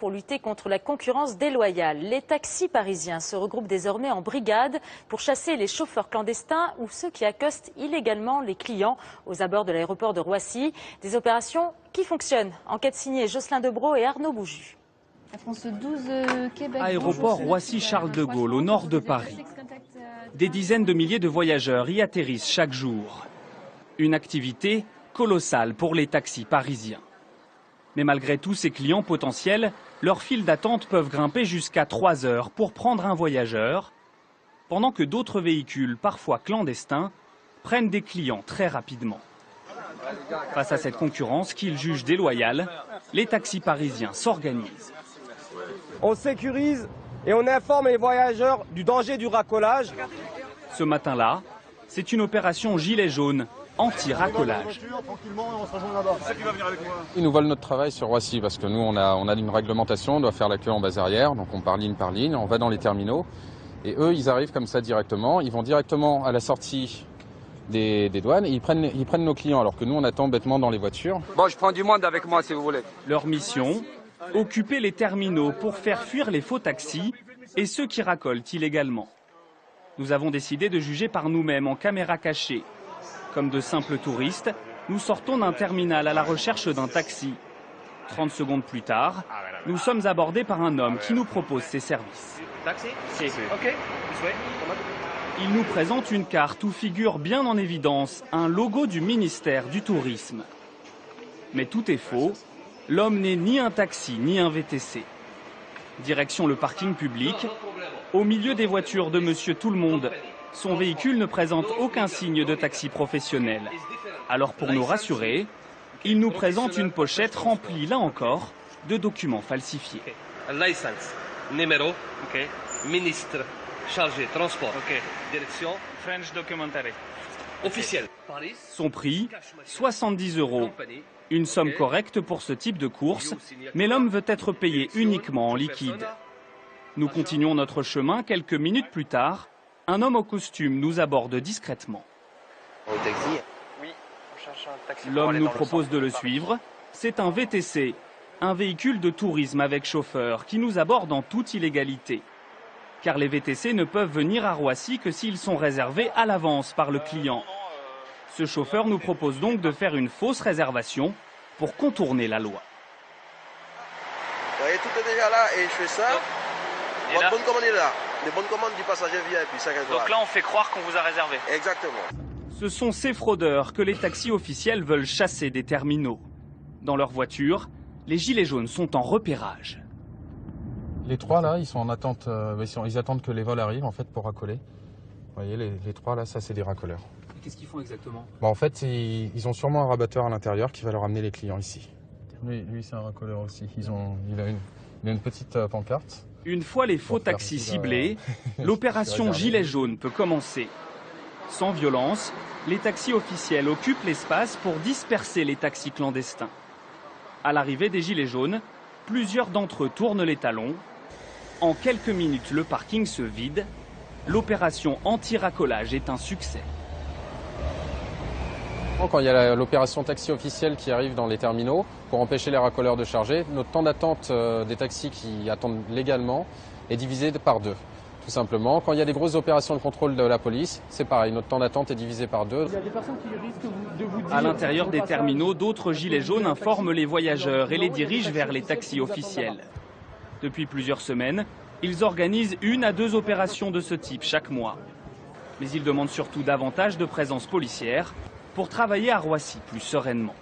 Pour lutter contre la concurrence déloyale, les taxis parisiens se regroupent désormais en brigades pour chasser les chauffeurs clandestins ou ceux qui accostent illégalement les clients aux abords de l'aéroport de Roissy. Des opérations qui fonctionnent. Enquête signée Jocelyn Debroux et Arnaud Bouju. France 12, Québec. Aéroport Roissy-Charles de Gaulle, au nord de Paris. Des dizaines de milliers de voyageurs y atterrissent chaque jour. Une activité colossale pour les taxis parisiens. Mais malgré tous ces clients potentiels, leurs files d'attente peuvent grimper jusqu'à 3 heures pour prendre un voyageur, pendant que d'autres véhicules, parfois clandestins, prennent des clients très rapidement. Face à cette concurrence qu'ils jugent déloyale, les taxis parisiens s'organisent. On sécurise et on informe les voyageurs du danger du racolage. Ce matin-là, c'est une opération gilet jaune anti-racolage. Ils nous volent notre travail sur Roissy parce que nous, on a une réglementation, on doit faire la queue en base arrière, donc on part ligne par ligne, on va dans les terminaux. Et eux, ils arrivent comme ça directement, ils vont directement à la sortie des douanes et ils prennent nos clients alors que nous, on attend bêtement dans les voitures. Bon, je prends du monde avec moi si vous voulez. Leur mission, occuper les terminaux pour faire fuir les faux taxis et ceux qui racolent illégalement. Nous avons décidé de juger par nous-mêmes en caméra cachée. Comme de simples touristes, nous sortons d'un terminal à la recherche d'un taxi. 30 secondes plus tard, nous sommes abordés par un homme qui nous propose ses services. Taxi? Si. Ok. Il nous présente une carte où figure bien en évidence un logo du ministère du Tourisme. Mais tout est faux. L'homme n'est ni un taxi ni un VTC. Direction le parking public. Au milieu des voitures de Monsieur Tout-le-Monde, son véhicule ne présente aucun signe de taxi professionnel. Alors pour nous rassurer, il nous présente une pochette remplie, là encore, de documents falsifiés. Licence, numéro, ministre, chargé, transport, direction, French documentary, officiel. Son prix, 70 €. Une somme correcte pour ce type de course, mais l'homme veut être payé uniquement en liquide. Nous continuons notre chemin. Quelques minutes plus tard, un homme au costume nous aborde discrètement. L'homme nous propose de le suivre. C'est un VTC, un véhicule de tourisme avec chauffeur, qui nous aborde en toute illégalité. Car les VTC ne peuvent venir à Roissy que s'ils sont réservés à l'avance par le client. Ce chauffeur nous propose donc de faire une fausse réservation pour contourner la loi. Vous voyez, tout est déjà là et je fais ça. Votre bonne commande est là. Les bonnes commandes du passager VIP, 5 étoiles. Donc là, on fait croire qu'on vous a réservé. Exactement. Ce sont ces fraudeurs que les taxis officiels veulent chasser des terminaux. Dans leur voiture, les gilets jaunes sont en repérage. Les trois là, ils sont en attente, ils attendent que les vols arrivent en fait pour racoler. Vous voyez, les trois là, ça c'est des racoleurs. Qu'est-ce qu'ils font exactement? En fait, ils ont sûrement un rabatteur à l'intérieur qui va leur amener les clients ici. Lui c'est un racoleur aussi. Il a une petite pancarte. Une fois les faux taxis ciblés, l'opération Gilet jaune peut commencer. Sans violence, les taxis officiels occupent l'espace pour disperser les taxis clandestins. À l'arrivée des Gilets jaunes, plusieurs d'entre eux tournent les talons. En quelques minutes, le parking se vide. L'opération anti-racolage est un succès. Quand il y a l'opération taxi officielle qui arrive dans les terminaux pour empêcher les racoleurs de charger, notre temps d'attente des taxis qui attendent légalement est divisé par 2. Tout simplement, quand il y a des grosses opérations de contrôle de la police, c'est pareil, notre temps d'attente est divisé par 2. Il y a des personnes qui risquent de vous dire... À l'intérieur des terminaux, d'autres gilets jaunes informent les voyageurs et les dirigent vers les taxis officiels. Depuis plusieurs semaines, ils organisent 1 à 2 opérations de ce type chaque mois. Mais ils demandent surtout davantage de présence policière pour travailler à Roissy plus sereinement.